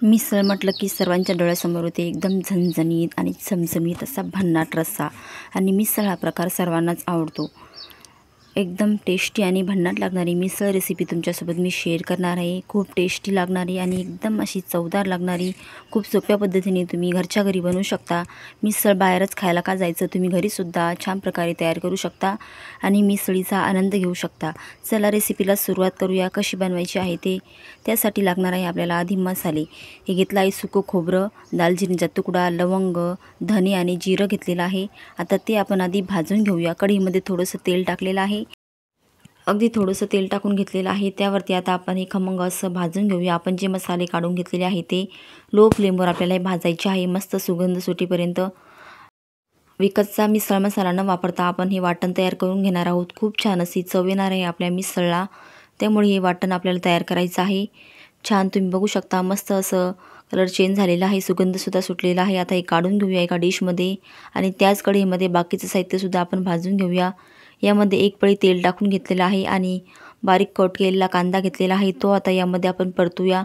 मिसळ म्हटलं की सर्वांच्या डोळ्यासमोर होते एकदम झणझणीत आणि चमचमीत असा भन्नाट रस्सा. आणि मिसळ हा प्रकार सर्वांनाच आवडतो. एकदम टेस्टी आणि भन्नाट लागणारी मिसळ रेसिपी तुमच्यासोबत मी शेअर करणार आहे. खूप टेस्टी लागणारी आणि एकदम अशी चवदार लागणारी, खूप सोप्या पद्धतीने तुम्ही घरच्या घरी बनवू शकता. मिसळ बाहेरच खायला का जायचं, तुम्ही घरीसुद्धा छान प्रकारे तयार करू शकता आणि मिसळीचा आनंद घेऊ शकता. चला रेसिपीला सुरुवात करूया. कशी बनवायची आहे ते. त्यासाठी लागणार आहे आपल्याला आधी मसाले. हे घेतलं आहे सुकं खोबरं, दालचिनीचा तुकडा, लवंग, धने आणि जिरं घेतलेलं आहे. आता ते आपण आधी भाजून घेऊया. कढईमध्ये थोडंसं तेल टाकलेलं आहे. अगदी थोडंसं तेल टाकून घेतलेलं आहे. त्यावरती आता आपण हे खमंग असं भाजून घेऊया. आपण जे मसाले काढून घेतलेले आहे ते लो फ्लेमवर आपल्याला हे भाजायचे आहे, मस्त सुगंध सुटेपर्यंत. विकतचा मिसळ मसाला न वापरता आपण हे वाटण तयार करून घेणार आहोत. खूप छान अशी चव येणार आहे आपल्या मिसळला. त्यामुळे हे वाटण आपल्याला तयार करायचं आहे. छान तुम्ही बघू शकता मस्त असं कलर चेंज झालेला आहे, सुगंधसुद्धा सुटलेला आहे. आता हे काढून घेऊया एका डिशमध्ये आणि त्याच कढईमध्ये बाकीचं साहित्यसुद्धा आपण भाजून घेऊया. यामध्ये एक पळी तेल टाकून घेतलेलं आहे आणि बारीक कट केलेला कांदा घेतलेला आहे, तो आता यामध्ये आपण परतूया.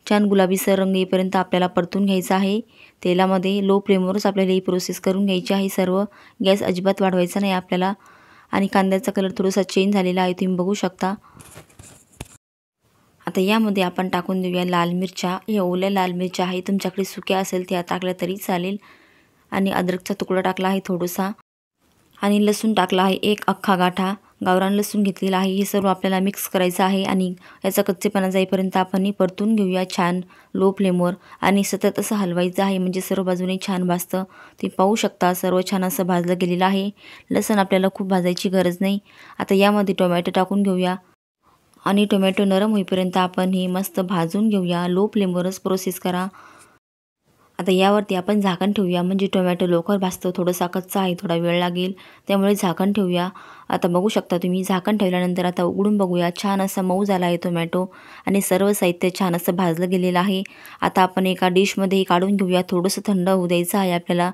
छान गुलाबीसर रंग येईपर्यंत आपल्याला परतून घ्यायचा आहे तेलामध्ये. लो फ्लेमवरच आपल्याला ही प्रोसेस करून घ्यायची आहे सर्व. गॅस अजिबात वाढवायचा नाही आपल्याला. आणि कांद्याचा कलर थोडासा चेंज झालेला आहे, तुम्ही बघू शकता. आता यामध्ये आपण टाकून देऊया लाल मिरच्या. या ओल्या लाल मिरच्या आहे, तुमच्याकडे सुक्या असेल त्या टाकल्या तरी चालेल. आणि अद्रकचा तुकडा टाकला आहे थोडासा. आणि लसूण टाकला आहे एक अख्खा गाठा. गावरान लसूण घेतलेला आहे. हे सर्व आपल्याला मिक्स करायचं आहे आणि याचा कच्चेपणा जाईपर्यंत आपण हे परतून घेऊया छान लो फ्लेमवर. आणि सतत असं हलवायचं आहे म्हणजे सर्व बाजूने छान भाजतं. ते पाहू शकता सर्व छान असं भाजलं गेलेलं आहे. लसूण आपल्याला खूप भाजायची गरज नाही. आता यामध्ये टोमॅटो टाकून घेऊया आणि टोमॅटो नरम होईपर्यंत आपण हे मस्त भाजून घेऊया. लो फ्लेमवरच प्रोसेस करा. आता यावरती आपण झाकण ठेवूया म्हणजे टोमॅटो लवकर भाजतो. थोडासा कच्चा आहे, थोडा वेळ लागेल, त्यामुळे झाकण ठेवूया. आता बघू शकता तुम्ही झाकण ठेवल्यानंतर आता उघडून बघूया. छान असा मऊ झाला आहे टोमॅटो आणि सर्व साहित्य छान असं भाजलं गेलेलं आहे. आता आपण एका डिशमध्ये काढून घेऊया. थोडंसं थंड होऊ द्यायचं आहे आपल्याला.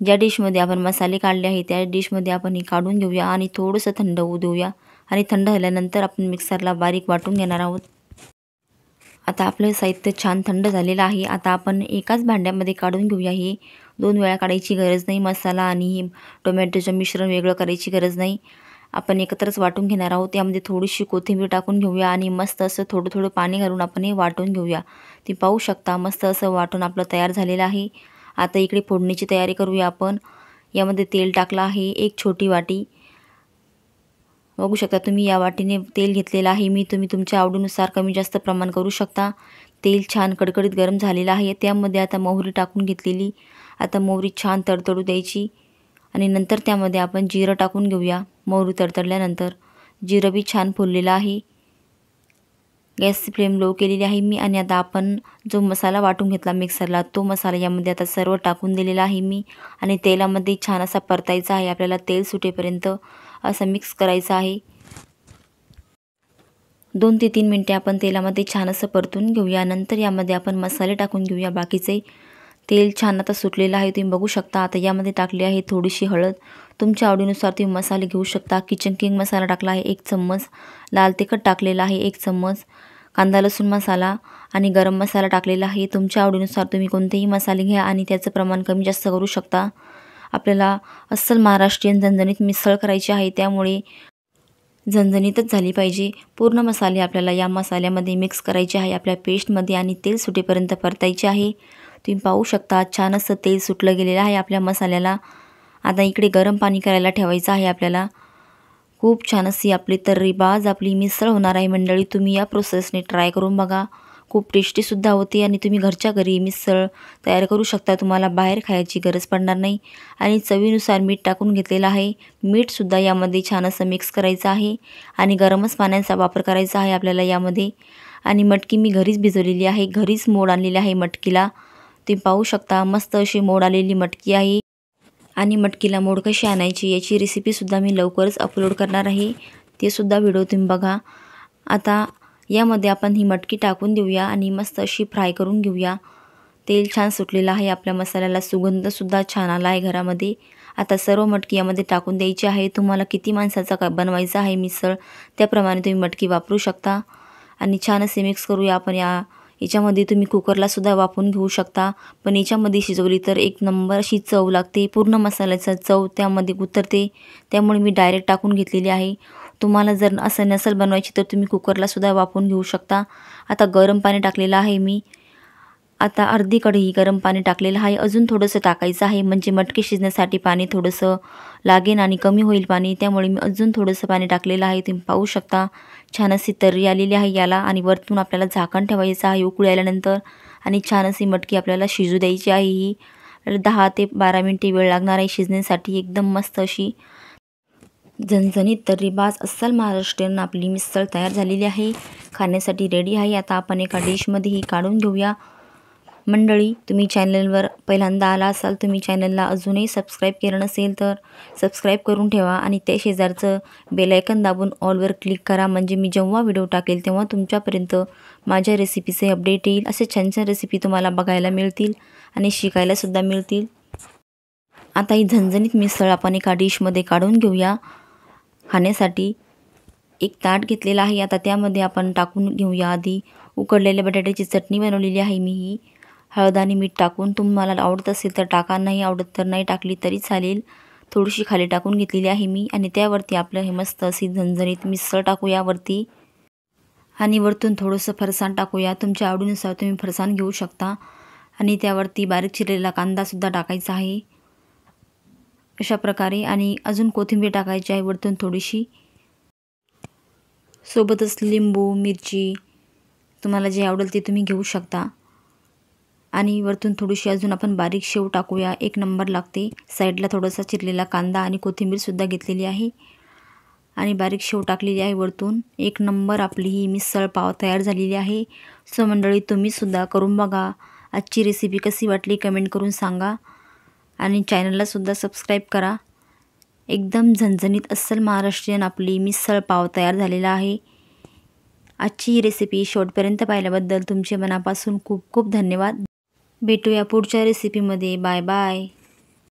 ज्या डिशमध्ये आपण मसाले काढले आहे त्या डिशमध्ये आपण हे काढून घेऊया आणि थोडंसं थंड होऊ देऊया. आणि थंड झाल्यानंतर आपण मिक्सरला बारीक वाटून घेणार आहोत. आता आपलं साहित्य छान थंड झालेलं आहे. आता आपण एकाच भांड्यामध्ये काढून घेऊया. हे 2 वेळा काढायची गरज नाही. मसाला आणि हे टोमॅटोचं मिश्रण वेगळं करायची गरज नाही. आपण एकत्रच वाटून घेणार आहोत. यामध्ये थोडीशी कोथिंबीर टाकून घेऊया आणि मस्त असं थोडं थोडं पाणी घालून आपण हे वाटून घेऊया. ती पाहू शकता मस्त असं वाटून आपलं तयार झालेलं आहे. आता इकडे फोडणीची तयारी करूया आपण. यामध्ये तेल टाकलं आहे एक छोटी वाटी. बघू शकता तुम्ही या वाटीने तेल घेतलेलं आहे मी. तुम्ही तुमच्या आवडीनुसार कमी जास्त प्रमाण करू शकता. तेल छान कडकडीत गरम झालेलं आहे. त्यामध्ये आता मोहरी टाकून घेतलेली. आता मोहरी छान तडतडू द्यायची आणि नंतर त्यामध्ये आपण जिरं टाकून घेऊया. मोहरी तडतडल्यानंतर जिरं बी छान फुललेलं आहे. गॅसची फ्लेम लो केलेली आहे मी. आणि आता आपण जो मसाला वाटून घेतला मिक्सरला, तो मसाला यामध्ये आता सर्व टाकून दिलेला आहे मी. आणि तेलामध्ये छान असा परतायचा आहे आपल्याला. तेल सुटेपर्यंत असं मिक्स करायचं आहे. 2 ते 3 मिनिटे आपण तेलामध्ये छान असं परतून घेऊया. नंतर यामध्ये आपण मसाले टाकून घेऊया बाकीचे. तेल छान आता सुटलेलं आहे, तुम्ही बघू शकता. आता यामध्ये टाकली आहे थोडीशी हळद. तुमच्या आवडीनुसार तुम्ही मसाले घेऊ शकता. किचन किंग मसाला टाकला आहे 1 चम्मच. लाल तिखट टाकलेला आहे 1 चम्मच. कांदा लसूण मसाला आणि गरम मसाला टाकलेला आहे. तुमच्या आवडीनुसार तुम्ही कोणतेही मसाले घ्या आणि त्याचं प्रमाण कमी जास्त करू शकता. आपल्याला अस्सल महाराष्ट्रीयन झणझणीत मिसळ करायची आहे, त्यामुळे झणझणीतच झाली पाहिजे. पूर्ण मसाले आपल्याला या मसाल्यामध्ये मिक्स करायचे आहे आपल्या पेस्टमध्ये आणि तेल सुटेपर्यंत परतायचे आहे. तुम्ही पाहू शकता छान असं तेल सुटलं गेलेलं आहे आपल्या मसाल्याला. आता इकडे गरम पाणी करायला ठेवायचं आहे आपल्याला. खूप छान अशी आपली तर्रीबाज आपली मिसळ होणार आहे मंडळी. तुम्ही या प्रोसेसने ट्राय करून बघा. खूप टेस्टीसुद्धा होते आणि तुम्ही घरच्या घरी मिसळ तयार करू शकता. तुम्हाला बाहेर खायची गरज पडणार नाही. आणि चवीनुसार मीठ टाकून घेतलेलं आहे. मीठसुद्धा यामध्ये छान असं मिक्स करायचं आहे आणि गरमच पाण्याचा वापर करायचा आहे आपल्याला यामध्ये. आणि मटकी मी घरीच भिजवलेली आहे, घरीच मोड आणलेली आहे मटकीला. तुम्ही पाहू शकता मस्त अशी मोड आलेली मटकी आहे. आणि मटकीला मोड कशी आणायची याची रेसिपीसुद्धा मी लवकरच अपलोड करणार आहे, ते सुद्धा व्हिडिओ तुम्ही बघा. आता यामध्ये आपण ही मटकी टाकून देऊया आणि मस्त अशी फ्राय करून घेऊया. तेल छान सुटलेलं आहे आपल्या मसाल्याला, सुगंधसुद्धा छान आला आहे घरामध्ये. आता सर्व मटकी यामध्ये टाकून द्यायची आहे. तुम्हाला किती माणसाचा बनवायचा आहे मिसळ त्याप्रमाणे तुम्ही मटकी वापरू शकता. आणि छान असे मिक्स करूया आपण याच्यामध्ये तुम्ही कुकरलासुद्धा वाफवून घेऊ शकता, पण याच्यामध्ये शिजवली तर एक नंबर अशी चव लागते, पूर्ण मसाल्याचा चव त्यामध्ये उतरते, त्यामुळे मी डायरेक्ट टाकून घेतलेली आहे। तुम्हाला जर असं नसेल बनवायची तर तुम्ही कुकरलासुद्धा वाफवून घेऊ शकता। आता गरम पाणी टाकलेलं आहे मी, आता अर्धी कढई गरम पाणी टाकलेलं आहे, अजून थोडंसं टाकायचं आहे म्हणजे मटकी शिजण्यासाठी पाणी थोडंसं लागेल आणि कमी होईल पाणी, त्यामुळे मी अजून थोडंसं पाणी टाकलेलं आहे। तुम्ही पाहू शकता छान अशी तर्री आलेली आहे याला आणि वरतून आपल्याला झाकण ठेवायचं आहे उकळी आल्यानंतर आणि छान अशी मटकी आपल्याला शिजू द्यायची आहे। ही 10 ते 12 मिनिटे वेळ लागणार आहे शिजण्यासाठी। एकदम मस्त अशी झणझणीत तर्रीबाज अस्सल महाराष्ट्रीयन आपली मिसळ तयार झालेली आहे, खाण्यासाठी रेडी आहे। आता आपण एका डिशमध्ये ही काढून घेऊया। मंडळी, तुम्ही चॅनलवर पहिल्यांदा आला असाल, तुम्ही चॅनलला अजूनही सबस्क्राईब केलं नसेल तर सबस्क्राईब करून ठेवा आणि त्या शेजारचं बेल आयकन दाबून ऑलवर क्लिक करा, म्हणजे मी जेव्हा व्हिडिओ टाकेल तेव्हा तुमच्यापर्यंत माझ्या रेसिपीचे अपडेट येईल। असे छान छान रेसिपी तुम्हाला बघायला मिळतील आणि शिकायलासुद्धा मिळतील। आता ही झणझणीत मिसळ आपण एका डिशमध्ये काढून घेऊया। खाण्यासाठी एक ताट घेतलेला आहे, आता त्यामध्ये आपण टाकून घेऊया आधी उकडलेल्या बटाट्याची चटणी बनवलेली आहे मी ही, हळद आणि मीठ टाकून। तुम्हाला आवडत असेल तर टाका, नाही आवडत तर नाही टाकली तरी चालेल। थोडीशी खाली टाकून घेतलेली आहे मी आणि त्यावरती आपलं हे मस्त अशी झणझणीत मिसळ टाकूया वरती आणि वरतून थोडंसं फरसाण टाकूया, तुमच्या आवडीनुसार तुम्ही फरसाण घेऊ शकता आणि त्यावरती बारीक चिरलेला कांदासुद्धा टाकायचा आहे अशा प्रकारे आणि अजून कोथिंबीर टाकायची आहे वरतून थोडीशी, सोबतच लिंबू मिरची तुम्हाला जे आवडेल ते तुम्ही घेऊ शकता आणि वरतून थोडीशी अजून आपण बारीक शेव टाकूया, एक नंबर लागते। साईडला थोडासा चिरलेला कांदा आणि कोथिंबीरसुद्धा घेतलेली आहे आणि बारीक शेव टाकलेली आहे वरतून। एक नंबर आपली ही मिसळ पाव तयार झालेली आहे। सो मंडळी, तुम्हीसुद्धा करून बघा। आजची रेसिपी कशी वाटली कमेंट करून सांगा आणि चॅनललासुद्धा सबस्क्राईब करा। एकदम झणझणीत अस्सल महाराष्ट्रीयन आपली मिसळ पाव तयार झालेला आहे। आजची रेसिपी शेवटपर्यंत पाहिल्याबद्दल तुमचे मनापासून खूप खूप धन्यवाद। भेटूया पुढच्या रेसिपीमध्ये। Bye bye.